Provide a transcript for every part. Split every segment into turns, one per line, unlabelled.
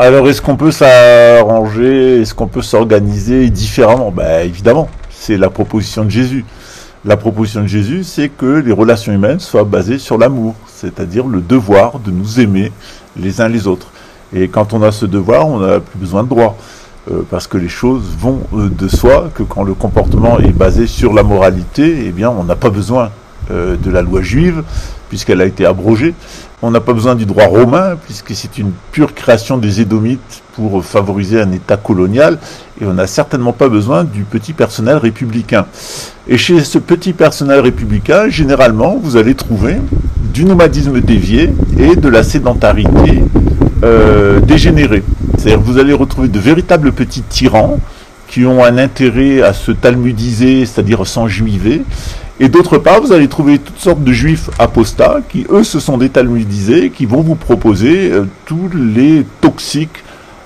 Alors, est-ce qu'on peut s'arranger, est-ce qu'on peut s'organiser différemment? Ben, évidemment, c'est la proposition de Jésus. La proposition de Jésus, c'est que les relations humaines soient basées sur l'amour, c'est-à-dire le devoir de nous aimer les uns les autres. Et quand on a ce devoir, on n'a plus besoin de droit, parce que les choses vont de soi, que quand le comportement est basé sur la moralité, eh bien, on n'a pas besoin de la loi juive, puisqu'elle a été abrogée. On n'a pas besoin du droit romain, puisque c'est une pure création des Édomites pour favoriser un État colonial, et on n'a certainement pas besoin du petit personnel républicain. Et chez ce petit personnel républicain, généralement, vous allez trouver du nomadisme dévié et de la sédentarité dégénérée. C'est-à-dire que vous allez retrouver de véritables petits tyrans qui ont un intérêt à se talmudiser, c'est-à-dire s'enjuiver. Et d'autre part, vous allez trouver toutes sortes de juifs apostats qui, eux, se sont détalmudisés, qui vont vous proposer tous les toxiques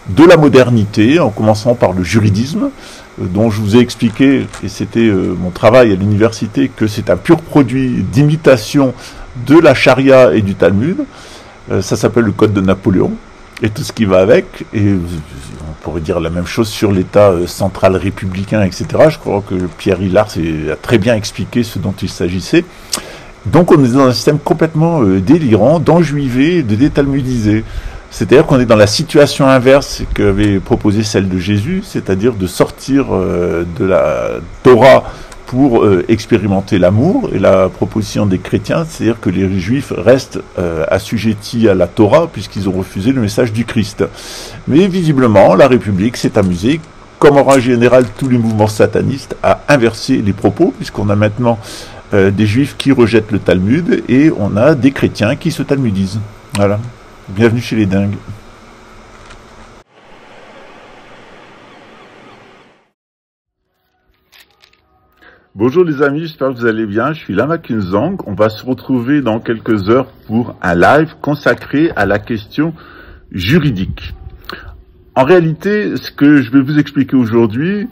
de la modernité, en commençant par le juridisme, dont je vous ai expliqué, et c'était mon travail à l'université, que c'est un pur produit d'imitation de la charia et du Talmud. Ça s'appelle le Code de Napoléon, et tout ce qui va avec, et on pourrait dire la même chose sur l'État central républicain, etc. Je crois que Pierre Hillard a très bien expliqué ce dont il s'agissait. Donc on est dans un système complètement délirant, d'enjuiver, de détalmudiser. C'est-à-dire qu'on est dans la situation inverse qu'avait proposé celle de Jésus, c'est-à-dire de sortir de la Torah pour expérimenter l'amour, et la proposition des chrétiens, c'est-à-dire que les juifs restent assujettis à la Torah puisqu'ils ont refusé le message du Christ. Mais visiblement, la République s'est amusée, comme en général tous les mouvements satanistes, à inverser les propos, puisqu'on a maintenant des juifs qui rejettent le Talmud et on a des chrétiens qui se talmudisent. Voilà. Bienvenue chez les dingues. Bonjour les amis, j'espère que vous allez bien, je suis Lama Kunzang. On va se retrouver dans quelques heures pour un live consacré à la question juridique. En réalité, ce que je vais vous expliquer aujourd'hui,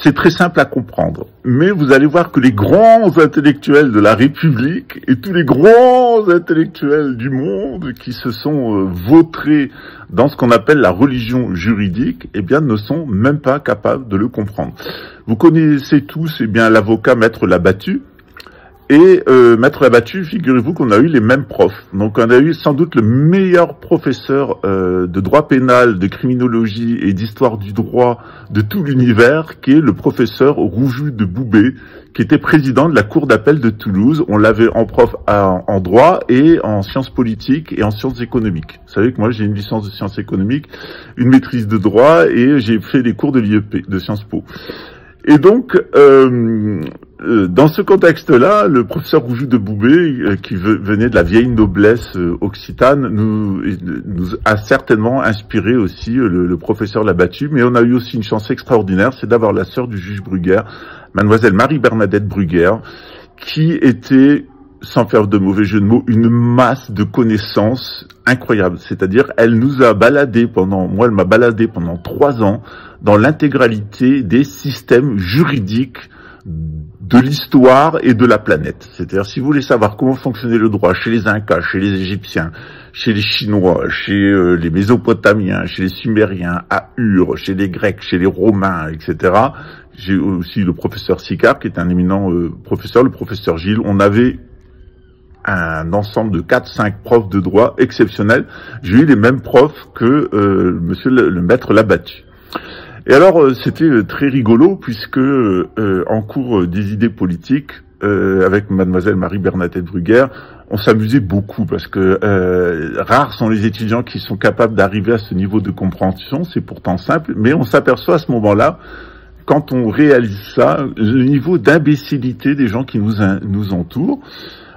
c'est très simple à comprendre. Mais vous allez voir que les grands intellectuels de la République et tous les grands intellectuels du monde qui se sont vautrés dans ce qu'on appelle la religion juridique, eh bien, ne sont même pas capables de le comprendre. Vous connaissez tous, eh bien, l'avocat Maître Labattu. Et Maître Labattu, figurez-vous qu'on a eu les mêmes profs. Donc on a eu sans doute le meilleur professeur de droit pénal, de criminologie et d'histoire du droit de tout l'univers, qui est le professeur Roujoux de Boubé, qui était président de la Cour d'appel de Toulouse. On l'avait en prof en droit et en sciences politiques et en sciences économiques. Vous savez que moi j'ai une licence de sciences économiques, une maîtrise de droit et j'ai fait les cours de l'IEP, de Sciences Po. Et donc, dans ce contexte-là, le professeur Roujoux de Boubé, qui venait de la vieille noblesse occitane, nous a certainement inspiré aussi le professeur Labattu, mais on a eu aussi une chance extraordinaire, c'est d'avoir la sœur du juge Bruguère, mademoiselle Marie-Bernadette Bruguère, qui était, sans faire de mauvais jeu de mots, une masse de connaissances incroyables. C'est-à-dire, elle nous a baladé elle m'a baladé pendant 3 ans dans l'intégralité des systèmes juridiques de l'histoire et de la planète. C'est-à-dire, si vous voulez savoir comment fonctionnait le droit chez les Incas, chez les Égyptiens, chez les Chinois, chez les Mésopotamiens, chez les Sumériens, à Ur, chez les Grecs, chez les Romains, etc. J'ai aussi le professeur Sicard, qui est un éminent professeur, le professeur Gilles. On avait un ensemble de 4-5 profs de droit exceptionnels. J'ai eu les mêmes profs que monsieur le maître Labattu. Et alors, c'était très rigolo, puisque en cours des idées politiques, avec mademoiselle Marie-Bernadette Bruguère, on s'amusait beaucoup, parce que rares sont les étudiants qui sont capables d'arriver à ce niveau de compréhension, c'est pourtant simple, mais on s'aperçoit à ce moment-là, quand on réalise ça, le niveau d'imbécilité des gens qui nous entourent.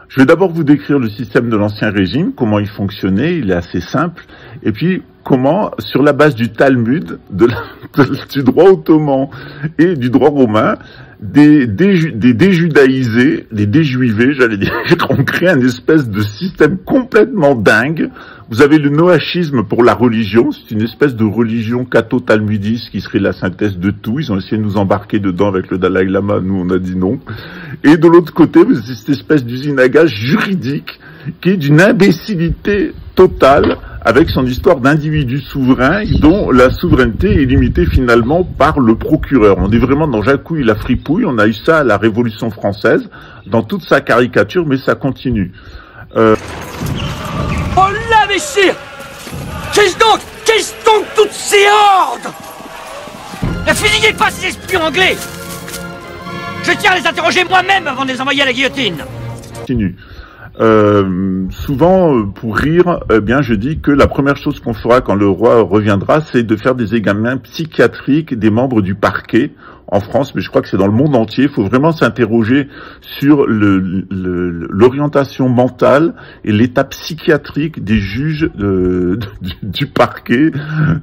Je vais d'abord vous décrire le système de l'Ancien Régime, comment il fonctionnait, il est assez simple, et puis comment, sur la base du Talmud, du droit ottoman et du droit romain, des déjudaïsés, des déjuivés, j'allais dire, ont créé une espèce de système complètement dingue. Vous avez le noachisme pour la religion, c'est une espèce de religion catho-talmudiste qui serait la synthèse de tout. Ils ont essayé de nous embarquer dedans avec le Dalai Lama, nous on a dit non. Et de l'autre côté, c'est cette espèce d'usine à gaz juridique qui est d'une imbécilité totale, avec son histoire d'individu souverain dont la souveraineté est limitée finalement par le procureur. On est vraiment dans Jacouille la fripouille, on a eu ça à la Révolution française, dans toute sa caricature, mais ça continue.
Oh là, messire! Qu'est-ce donc toutes ces hordes? Ne fusillez pas ces espions anglais! Je tiens à les interroger moi-même avant de les envoyer à la guillotine.
Continue. Souvent, pour rire, eh bien, je dis que la première chose qu'on fera quand le roi reviendra, c'est de faire des examens psychiatriques des membres du parquet en France, mais je crois que c'est dans le monde entier. Il faut vraiment s'interroger sur l'orientation mentale et l'état psychiatrique des juges du parquet,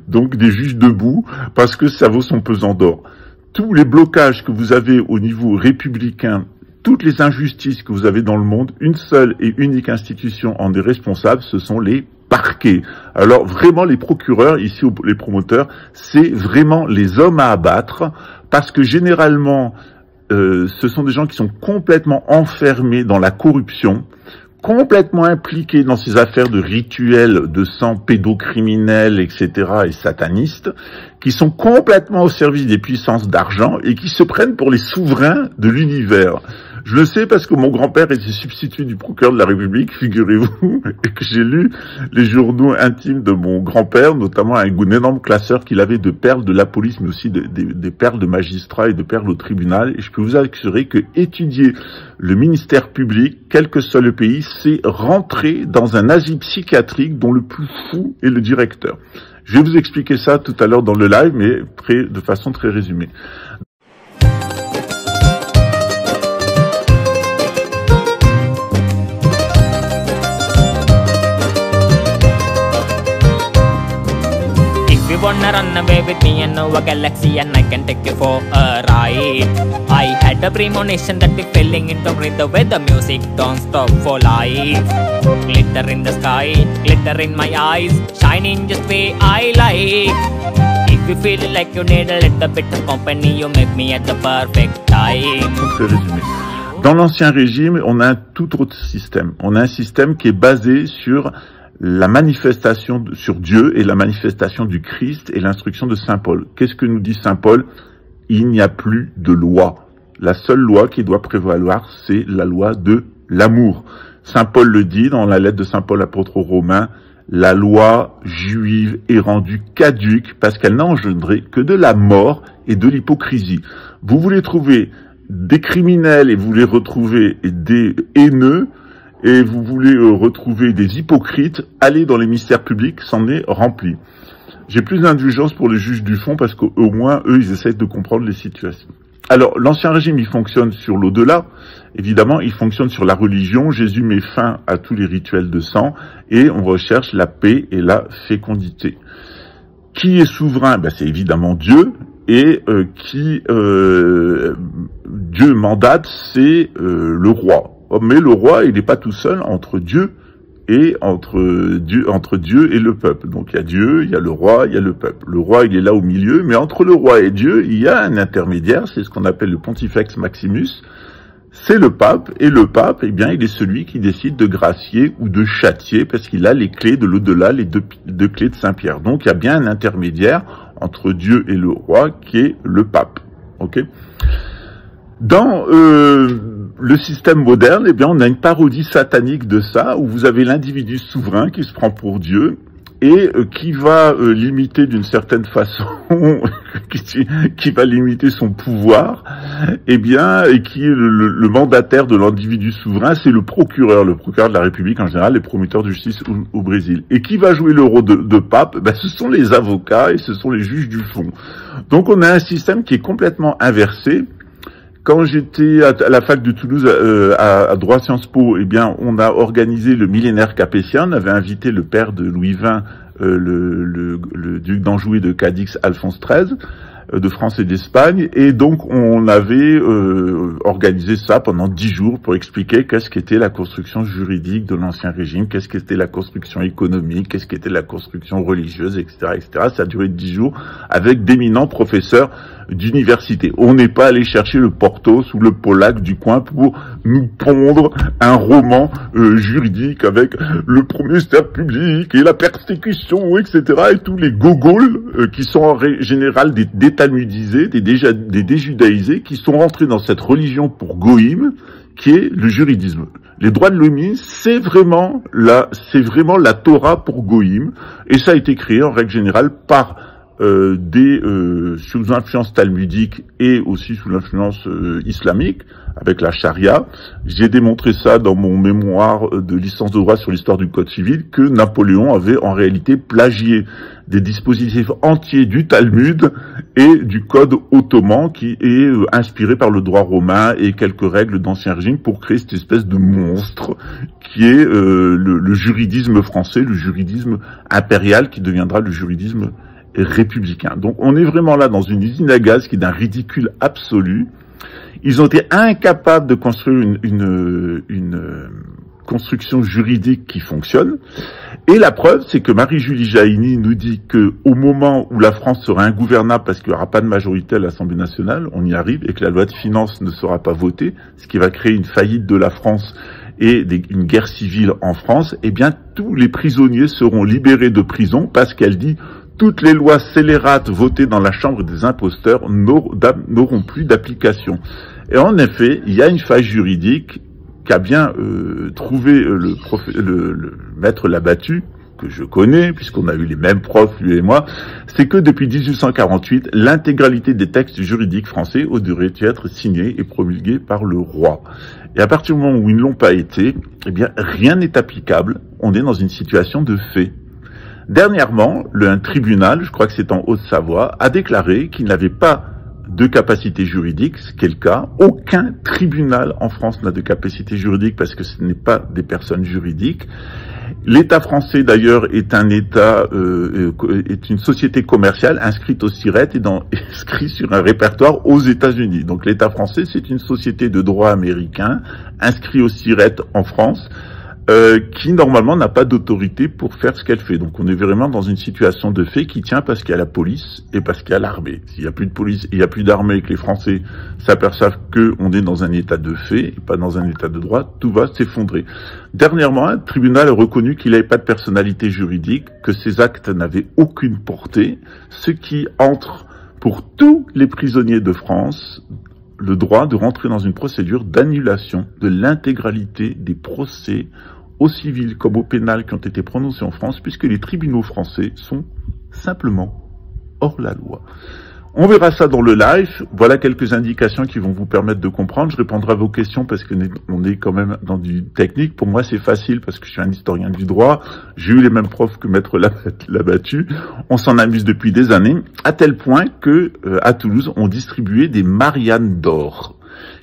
donc des juges debout, parce que ça vaut son pesant d'or. Tous les blocages que vous avez au niveau républicain, toutes les injustices que vous avez dans le monde, une seule et unique institution en est responsable, ce sont les parquets. Alors vraiment les procureurs, ici les promoteurs, c'est vraiment les hommes à abattre, parce que généralement, ce sont des gens qui sont complètement enfermés dans la corruption, complètement impliqués dans ces affaires de rituels de sang pédocriminels, etc. et satanistes, qui sont complètement au service des puissances d'argent et qui se prennent pour les souverains de l'univers. Je le sais parce que mon grand-père était substitut du procureur de la République, figurez-vous, et que j'ai lu les journaux intimes de mon grand-père, notamment un énorme classeur qu'il avait de perles de la police, mais aussi des perles de magistrats et de perles au tribunal. Et je peux vous assurer que étudier le ministère public, quel que soit le pays, c'est rentrer dans un asile psychiatrique dont le plus fou est le directeur. Je vais vous expliquer ça tout à l'heure dans le live, mais de façon très résumée.
If you wanna run away with me and know a galaxy and I can take you for a ride. I had a premonition that we're falling into the way the music don't stop for life. Glitter in the sky, glitter in my eyes, shining just way I like. If you feel like you need a little bit of company, you make me at the perfect time.
Très résumé. Dans l'Ancien Régime, on a un tout autre système. On a un système qui est basé sur la manifestation sur Dieu et la manifestation du Christ et l'instruction de Saint Paul. Qu'est-ce que nous dit Saint Paul? Il n'y a plus de loi. La seule loi qui doit prévaloir, c'est la loi de l'amour. Saint Paul le dit dans la lettre de Saint Paul apôtre aux Romains, la loi juive est rendue caduque parce qu'elle n'a engendré que de la mort et de l'hypocrisie. Vous voulez trouver des criminels et vous voulez retrouver des haineux, et vous voulez retrouver des hypocrites, allez dans les ministères publics, c'en est rempli. J'ai plus d'indulgence pour les juges du fond parce qu'au moins, eux, ils essayent de comprendre les situations. Alors, l'Ancien Régime, il fonctionne sur l'au-delà. Évidemment, il fonctionne sur la religion. Jésus met fin à tous les rituels de sang et on recherche la paix et la fécondité. Qui est souverain? Ben, c'est évidemment Dieu. Et Dieu mandate, c'est le roi. Mais le roi, il n'est pas tout seul entre Dieu et entre Dieu et le peuple. Donc il y a Dieu, il y a le roi, il y a le peuple. Le roi, il est là au milieu, mais entre le roi et Dieu, il y a un intermédiaire, c'est ce qu'on appelle le Pontifex Maximus. C'est le pape, et le pape, eh bien, il est celui qui décide de gracier ou de châtier, parce qu'il a les clés de l'au-delà, les deux clés de Saint-Pierre. Donc il y a bien un intermédiaire entre Dieu et le roi, qui est le pape. Ok ? Dans le système moderne, eh bien, on a une parodie satanique de ça, où vous avez l'individu souverain qui se prend pour Dieu et qui va limiter d'une certaine façon, qui va limiter son pouvoir, eh bien, et qui est le mandataire de l'individu souverain, c'est le procureur de la République en général, les promoteurs de justice au Brésil. Et qui va jouer le rôle de pape? Ben, ce sont les avocats et ce sont les juges du fond. Donc, on a un système qui est complètement inversé. Quand j'étais à la fac de Toulouse à droit Sciences Po, eh bien, on a organisé le millénaire capétien. On avait invité le père de Louis XX, le duc d'Anjou et de Cadix, Alphonse XIII. de France et d'Espagne, et donc on avait organisé ça pendant 10 jours pour expliquer qu'est-ce qu'était la construction juridique de l'Ancien Régime, qu'est-ce qu'était la construction économique, qu'est-ce qu'était la construction religieuse, etc., etc. Ça a duré 10 jours avec d'éminents professeurs d'université. On n'est pas allé chercher le Porthos ou le Pollack du coin pour nous pondre un roman juridique avec le promestère public et la persécution, etc., et tous les gogols qui sont en général des détalmudisés, des déjudaïsés, qui sont rentrés dans cette religion pour goïm, qui est le juridisme. Les droits de l'homme, c'est vraiment la Torah pour goïm, et ça a été créé en règle générale par sous l'influence talmudique et aussi sous l'influence islamique, avec la charia. J'ai démontré ça dans mon mémoire de licence de droit sur l'histoire du Code civil, que Napoléon avait en réalité plagié des dispositifs entiers du Talmud et du Code ottoman, qui est inspiré par le droit romain et quelques règles d'Ancien Régime pour créer cette espèce de monstre qui est le juridisme français, le juridisme impérial qui deviendra le juridisme républicain. Donc on est vraiment là dans une usine à gaz qui est d'un ridicule absolu. Ils ont été incapables de construire une construction juridique qui fonctionne. Et la preuve, c'est que Marie-Julie Jaïni nous dit que au moment où la France sera ingouvernable parce qu'il n'y aura pas de majorité à l'Assemblée nationale, on y arrive, et que la loi de finances ne sera pas votée, ce qui va créer une faillite de la France et une guerre civile en France, eh bien tous les prisonniers seront libérés de prison parce qu'elle dit toutes les lois scélérates votées dans la Chambre des imposteurs n'auront plus d'application. Et en effet, il y a une faille juridique qu'a bien trouvé le maître Labattu, que je connais, puisqu'on a eu les mêmes profs, lui et moi, c'est que depuis 1848, l'intégralité des textes juridiques français devraient être signés et promulgués par le roi. Et à partir du moment où ils ne l'ont pas été, eh bien, rien n'est applicable. On est dans une situation de fait. Dernièrement, un tribunal, je crois que c'est en Haute-Savoie, a déclaré qu'il n'avait pas de capacité juridique, ce qui est le cas. Aucun tribunal en France n'a de capacité juridique parce que ce n'est pas des personnes juridiques. L'État français, d'ailleurs, est un État, est une société commerciale inscrite au SIRET et inscrite sur un répertoire aux États-Unis. Donc l'État français, c'est une société de droit américain inscrite au SIRET en France, qui normalement n'a pas d'autorité pour faire ce qu'elle fait. Donc on est vraiment dans une situation de fait qui tient parce qu'il y a la police et parce qu'il y a l'armée. S'il n'y a plus de police et il n'y a plus d'armée et que les Français s'aperçoivent qu'on est dans un état de fait et pas dans un état de droit, tout va s'effondrer. Dernièrement, un tribunal a reconnu qu'il n'avait pas de personnalité juridique, que ses actes n'avaient aucune portée, ce qui entre pour tous les prisonniers de France le droit de rentrer dans une procédure d'annulation de l'intégralité des procès au civil comme au pénal qui ont été prononcés en France, puisque les tribunaux français sont simplement hors la loi. On verra ça dans le live. Voilà quelques indications qui vont vous permettre de comprendre. Je répondrai à vos questions parce que on est quand même dans du technique. Pour moi, c'est facile parce que je suis un historien du droit. J'ai eu les mêmes profs que Maître Labattu. On s'en amuse depuis des années, à tel point que à Toulouse, on distribuait des Marianne d'or.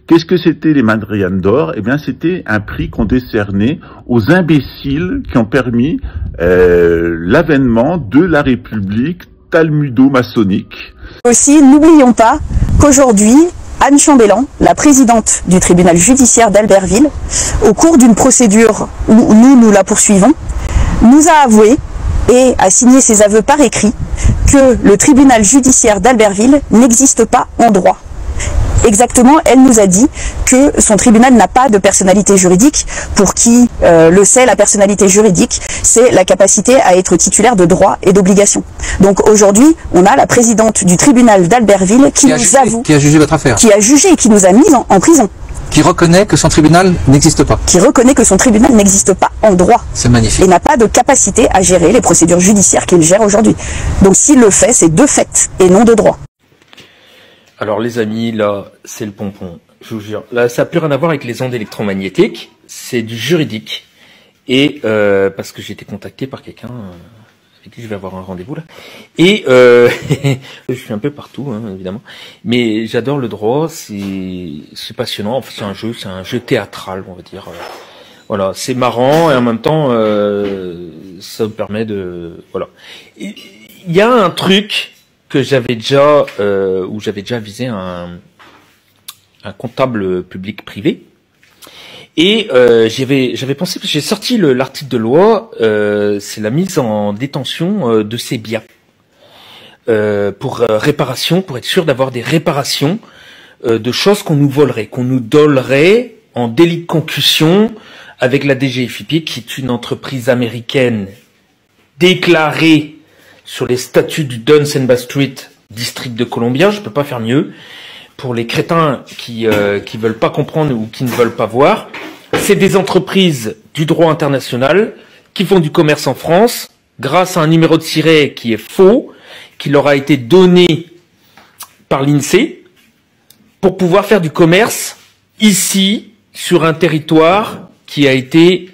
Qu'est-ce que c'était les Marianne d'or? Eh bien, c'était un prix qu'on décernait aux imbéciles qui ont permis l'avènement de la République talmudo-maçonnique.
Aussi, n'oublions pas qu'aujourd'hui, Anne Chambellan, la présidente du tribunal judiciaire d'Albertville, au cours d'une procédure où nous la poursuivons, nous a avoué et a signé ses aveux par écrit que le tribunal judiciaire d'Albertville n'existe pas en droit. Exactement, elle nous a dit que son tribunal n'a pas de personnalité juridique. Pour qui le sait, la personnalité juridique, c'est la capacité à être titulaire de droits et d'obligations. Donc aujourd'hui, on a la présidente du tribunal d'Albertville qui nous avoue...
Qui a jugé votre affaire.
Qui a jugé et qui nous a mis en prison.
Qui reconnaît que son tribunal n'existe pas.
Qui reconnaît que son tribunal n'existe pas en droit.
C'est magnifique.
Et n'a pas de capacité à gérer les procédures judiciaires qu'il gère aujourd'hui. Donc s'il le fait, c'est de fait et non de droit.
Alors les amis, là, c'est le pompon, je vous jure. Là, ça n'a plus rien à voir avec les ondes électromagnétiques, c'est du juridique. Et parce que j'ai été contacté par quelqu'un avec qui je vais avoir un rendez-vous là. Et je suis un peu partout, hein, évidemment. Mais j'adore le droit, c'est passionnant. Enfin, c'est un jeu théâtral, on va dire. Voilà, c'est marrant et en même temps, ça me permet de... Voilà. Il y a un truc que j'avais déjà, où j'avais déjà visé un comptable public privé. Et j'avais pensé, parce que j'ai sorti l'article de loi, c'est la mise en détention de ces biens pour réparation, pour être sûr d'avoir des réparations de choses qu'on nous volerait, qu'on nous dolerait en délit de concussion avec la DGFiP, qui est une entreprise américaine déclarée sur les statuts du Duns & Bradstreet, district de Columbia. Je peux pas faire mieux. Pour les crétins qui veulent pas comprendre ou qui ne veulent pas voir, c'est des entreprises du droit international qui font du commerce en France grâce à un numéro de siret qui est faux, qui leur a été donné par l'INSEE pour pouvoir faire du commerce ici sur un territoire qui a été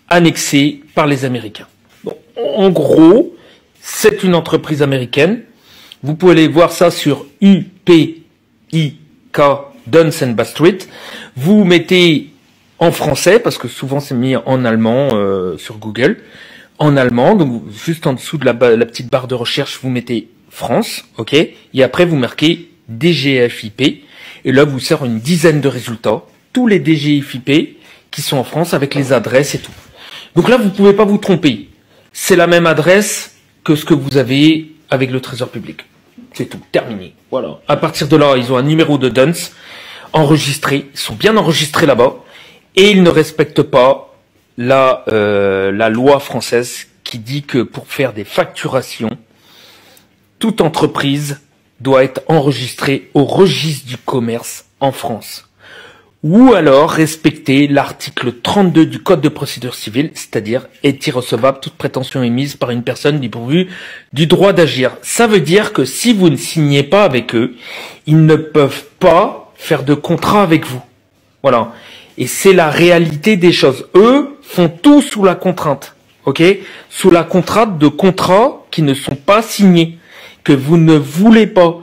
annexé par les Américains. Bon, en gros, c'est une entreprise américaine. Vous pouvez aller voir ça sur UPIK Duns & Bradstreet. Vous mettez en français, parce que souvent c'est mis en allemand sur Google, en allemand, donc juste en dessous de la petite barre de recherche, vous mettez France, ok, et après vous marquez DGFiP, et là vous sort une dizaine de résultats, tous les DGFiP qui sont en France avec les adresses et tout. Donc là vous pouvez pas vous tromper, c'est la même adresse que ce que vous avez avec le Trésor public. C'est tout, terminé. Voilà. À partir de là, ils ont un numéro de DUNS enregistré, ils sont bien enregistrés là-bas, et ils ne respectent pas la loi française qui dit que pour faire des facturations, toute entreprise doit être enregistrée au registre du commerce en France. Ou alors respecter l'article 32 du Code de procédure civile, c'est-à-dire est irrecevable toute prétention émise par une personne dépourvue du droit d'agir. Ça veut dire que si vous ne signez pas avec eux, ils ne peuvent pas faire de contrat avec vous. Voilà. Et c'est la réalité des choses. Eux font tout sous la contrainte, ok? Sous la contrainte de contrats qui ne sont pas signés, que vous ne voulez pas.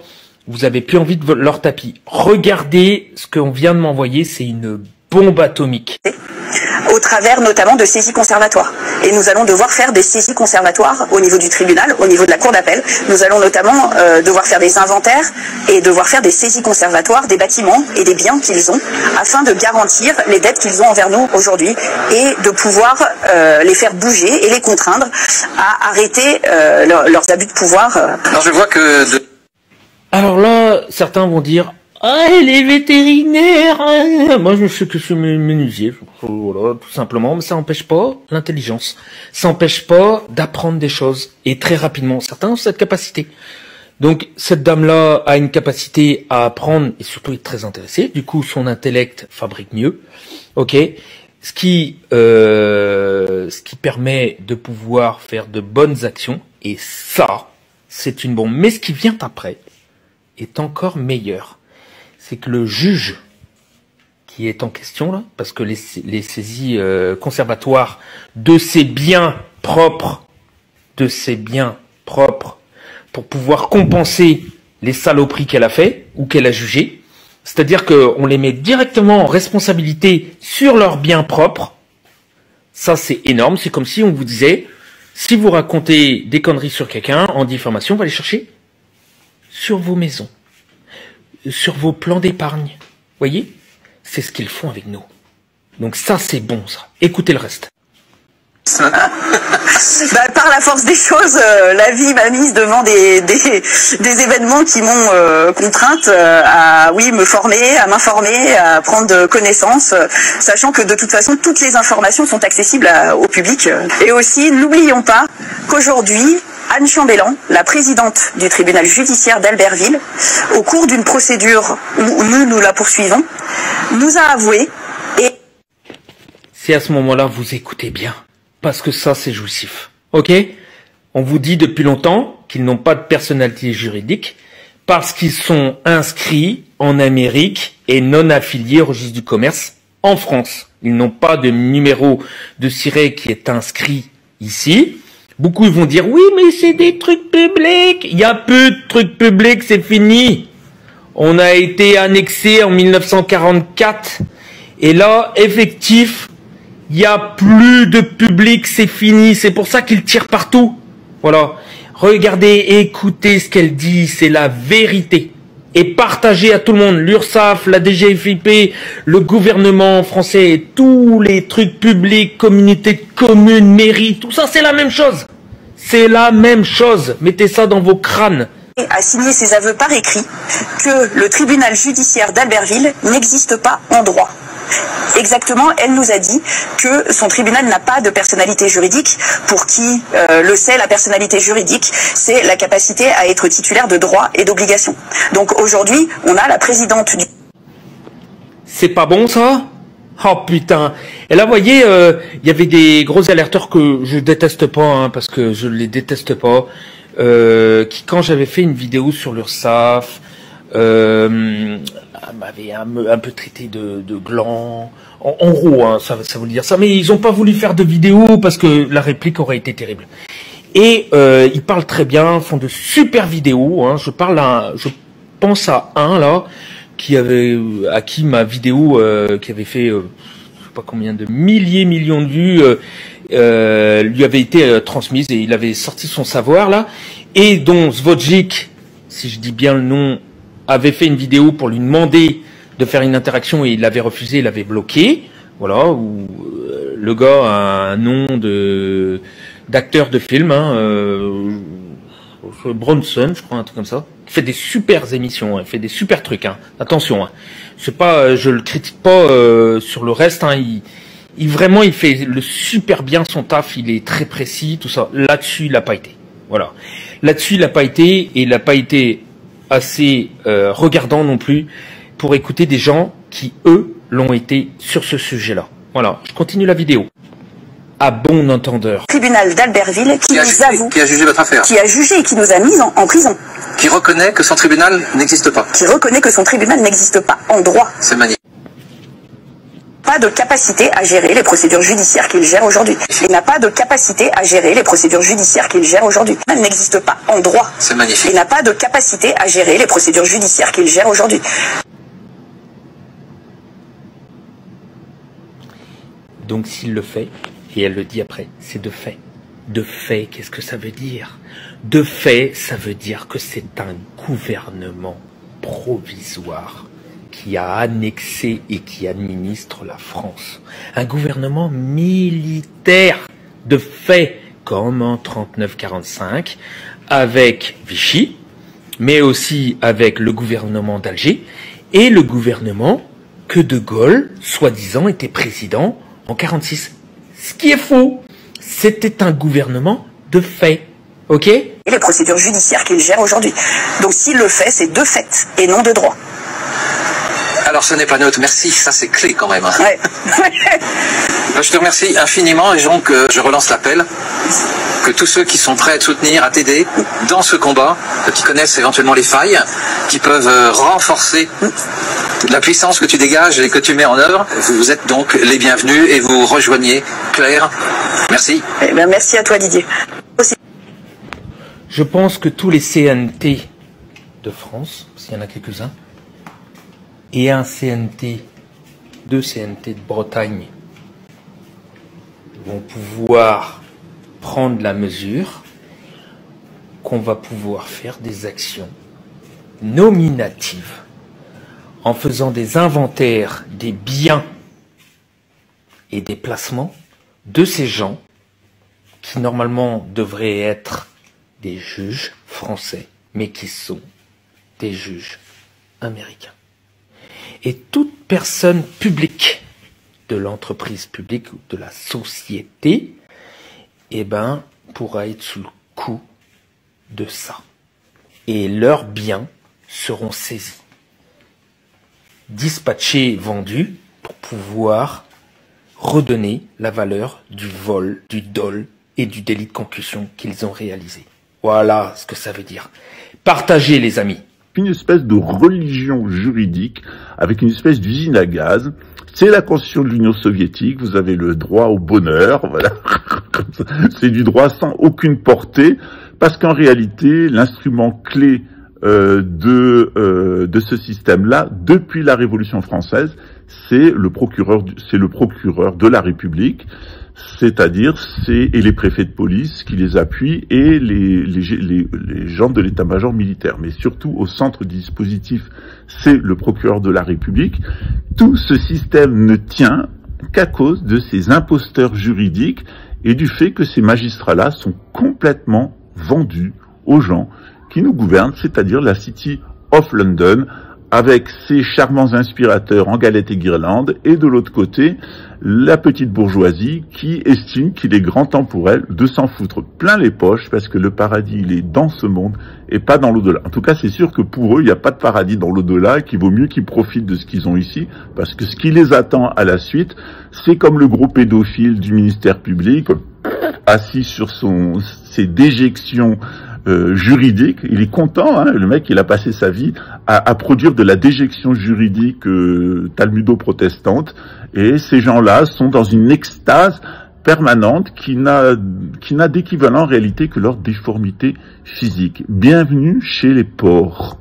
Vous avez plus envie de leur tapis. Regardez ce qu'on vient de m'envoyer, c'est une bombe atomique.
Au travers notamment de saisies conservatoires. Et nous allons devoir faire des saisies conservatoires au niveau du tribunal, au niveau de la cour d'appel. Nous allons notamment devoir faire des inventaires et devoir faire des saisies conservatoires des bâtiments et des biens qu'ils ont, afin de garantir les dettes qu'ils ont envers nous aujourd'hui et de pouvoir les faire bouger et les contraindre à arrêter leurs abus de pouvoir.
Alors je vois que...
Alors là, certains vont dire « Ah, les vétérinaires hein. !» Moi, je sais que je suis menuisier, voilà, tout simplement, mais ça n'empêche pas l'intelligence. Ça n'empêche pas d'apprendre des choses, et très rapidement. Certains ont cette capacité. Donc, cette dame-là a une capacité à apprendre, et surtout est très intéressée. Du coup, son intellect fabrique mieux. Ok. Ce qui permet de pouvoir faire de bonnes actions, et ça, c'est une bombe. Mais ce qui vient après est encore meilleur. C'est que le juge qui est en question là, parce que les saisies conservatoires de ces biens propres, pour pouvoir compenser les saloperies qu'elle a fait ou qu'elle a jugées, c'est-à-dire qu'on les met directement en responsabilité sur leurs biens propres. Ça c'est énorme, c'est comme si on vous disait, si vous racontez des conneries sur quelqu'un en diffamation, on va les chercher sur vos maisons, sur vos plans d'épargne. Voyez, c'est ce qu'ils font avec nous. Donc ça, c'est bon, ça. Écoutez le reste.
Par la force des choses, la vie m'a mise devant des événements qui m'ont contrainte à me former, à m'informer, à prendre connaissance, sachant que de toute façon, toutes les informations sont accessibles au public. Et aussi, n'oublions pas qu'aujourd'hui, Anne Chambellan, la présidente du tribunal judiciaire d'Albertville, au cours d'une procédure où nous la poursuivons, nous a avoué et...
Si à ce moment-là, vous écoutez bien, parce que ça, c'est jouissif. Ok? On vous dit depuis longtemps qu'ils n'ont pas de personnalité juridique parce qu'ils sont inscrits en Amérique et non affiliés au registre du commerce en France. Ils n'ont pas de numéro de siret qui est inscrit ici. Beaucoup vont dire, oui, mais c'est des trucs publics. Il y a peu de trucs publics, c'est fini. On a été annexé en 1944. Et là, effectif, il y a plus de public, c'est fini. C'est pour ça qu'ils tirent partout. Voilà. Regardez, écoutez ce qu'elle dit, c'est la vérité. Et partagez à tout le monde, l'URSSAF, la DGFiP, le gouvernement français, tous les trucs publics, communautés de communes, mairies, tout ça, c'est la même chose. C'est la même chose. Mettez ça dans vos crânes.
A signé ses aveux par écrit que le tribunal judiciaire d'Albertville n'existe pas en droit. Exactement, elle nous a dit que son tribunal n'a pas de personnalité juridique. Pour qui le sait, la personnalité juridique, c'est la capacité à être titulaire de droits et d'obligations. Donc aujourd'hui, on a la présidente du...
C'est pas bon ça? Oh putain. Et là, vous voyez, il y avait des gros alerteurs que je déteste pas, hein, parce que je les déteste pas, qui, quand j'avais fait une vidéo sur l'URSSAF, m'avait un peu traité de gland. En gros, hein, ça voulait dire ça. Mais ils ont pas voulu faire de vidéo parce que la réplique aurait été terrible. Et ils parlent très bien, font de super vidéos. Hein. Je pense à un là à qui ma vidéo qui avait fait je sais pas combien de millions de vues lui avait été transmise et il avait sorti son savoir là, et dont Zvodjik, si je dis bien le nom, avait fait une vidéo pour lui demander de faire une interaction et il l'avait refusé, il l'avait bloqué. Voilà, où le gars a un nom d'acteur de film, hein, Bronson, je crois, un truc comme ça. Il fait des super émissions, hein, il fait des super trucs. Hein. Attention, hein. Je le critique pas sur le reste. Hein, vraiment, il fait le super bien son taf. Il est très précis, tout ça. Là-dessus, il a pas été. Voilà. Là-dessus, il a pas été, et il a pas été assez regardant non plus pour écouter des gens qui, eux, l'ont été sur ce sujet-là. Voilà. Je continue la vidéo. À bon entendeur.
Tribunal d'Albertville qui nous avoue,
qui a jugé votre affaire,
qui a jugé et qui nous a mis en prison,
qui reconnaît que son tribunal n'existe pas,
qui reconnaît que son tribunal n'existe pas en droit.
C'est magnifique.
Pas de capacité à gérer les procédures judiciaires qu'il gère aujourd'hui. Il n'a pas de capacité à gérer les procédures judiciaires qu'il gère aujourd'hui. Il n'existe pas en droit.
C'est magnifique.
Il n'a pas de capacité à gérer les procédures judiciaires qu'il gère aujourd'hui.
Donc s'il le fait, et elle le dit après, c'est de fait. De fait, qu'est-ce que ça veut dire? De fait, ça veut dire que c'est un gouvernement provisoire qui a annexé et qui administre la France. Un gouvernement militaire, de fait, comme en 39-45, avec Vichy, mais aussi avec le gouvernement d'Alger, et le gouvernement que De Gaulle, soi-disant, était président en 46. Ce qui est faux. C'était un gouvernement de fait. Ok?
Et les procédures judiciaires qu'il gère aujourd'hui. Donc s'il le fait, c'est de fait et non de droit.
Alors ce n'est pas neutre, merci, ça c'est clé quand même.
Ouais.
Je te remercie infiniment et donc je relance l'appel que tous ceux qui sont prêts à te soutenir, à t'aider dans ce combat, qui connaissent éventuellement les failles, qui peuvent renforcer la puissance que tu dégages et que tu mets en œuvre, vous êtes donc les bienvenus et vous rejoignez Claire. Merci.
Eh bien, merci à toi Didier.
Je pense que tous les CNT de France, s'il y en a quelques-uns, et deux CNT de Bretagne vont pouvoir prendre la mesure qu'on va pouvoir faire des actions nominatives en faisant des inventaires des biens et des placements de ces gens qui normalement devraient être des juges français, mais qui sont des juges américains. Et toute personne publique de l'entreprise publique ou de la société, eh ben, pourra être sous le coup de ça. Et leurs biens seront saisis, dispatchés, vendus, pour pouvoir redonner la valeur du vol, du dol et du délit de concussion qu'ils ont réalisé. Voilà ce que ça veut dire. Partagez, les amis.
Une espèce de religion juridique avec une espèce d'usine à gaz. C'est la constitution de l'Union soviétique, vous avez le droit au bonheur, voilà. C'est du droit sans aucune portée, parce qu'en réalité, l'instrument clé de ce système-là, depuis la Révolution française, c'est le procureur de la République. c'est-à-dire et les préfets de police qui les appuient et les gens de l'état-major militaire. Mais surtout, au centre du dispositif, c'est le procureur de la République. Tout ce système ne tient qu'à cause de ces imposteurs juridiques et du fait que ces magistrats-là sont complètement vendus aux gens qui nous gouvernent, c'est-à-dire la City of London, avec ses charmants inspirateurs en galettes et guirlandes, et de l'autre côté, la petite bourgeoisie qui estime qu'il est grand temps pour elle de s'en foutre plein les poches, parce que le paradis, il est dans ce monde et pas dans l'au-delà. En tout cas, c'est sûr que pour eux, il n'y a pas de paradis dans l'au-delà, et qu'il vaut mieux qu'ils profitent de ce qu'ils ont ici, parce que ce qui les attend à la suite, c'est comme le gros pédophile du ministère public, assis sur ses déjections juridique. Il est content, hein, le mec, il a passé sa vie à produire de la déjection juridique talmudo-protestante, et ces gens-là sont dans une extase permanente qui n'a d'équivalent en réalité que leur déformité physique. Bienvenue chez les porcs.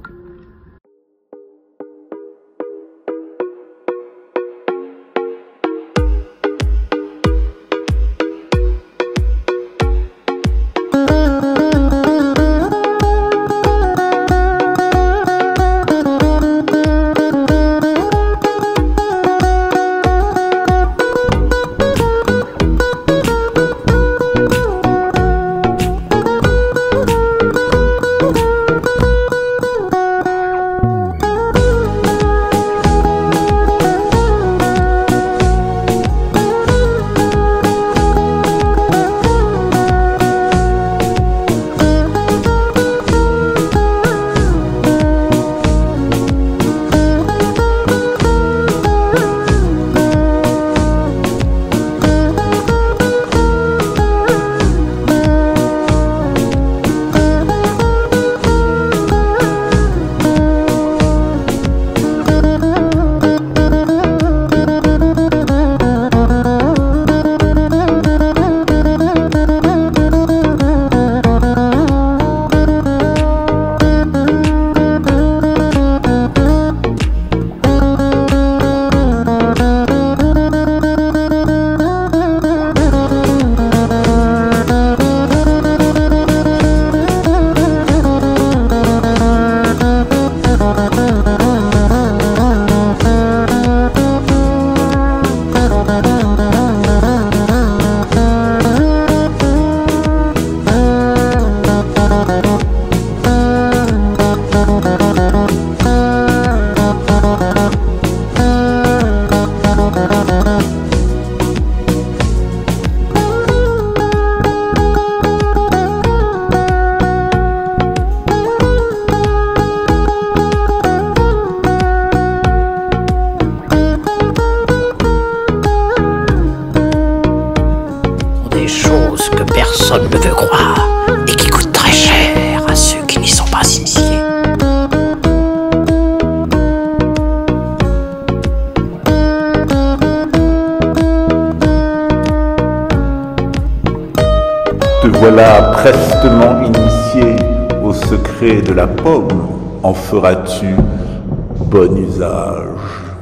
personne ne veut croire et qui coûte très cher à ceux qui n'y sont pas initiés.
Te voilà prestement initié au secret de la pomme, en feras-tu bon usage?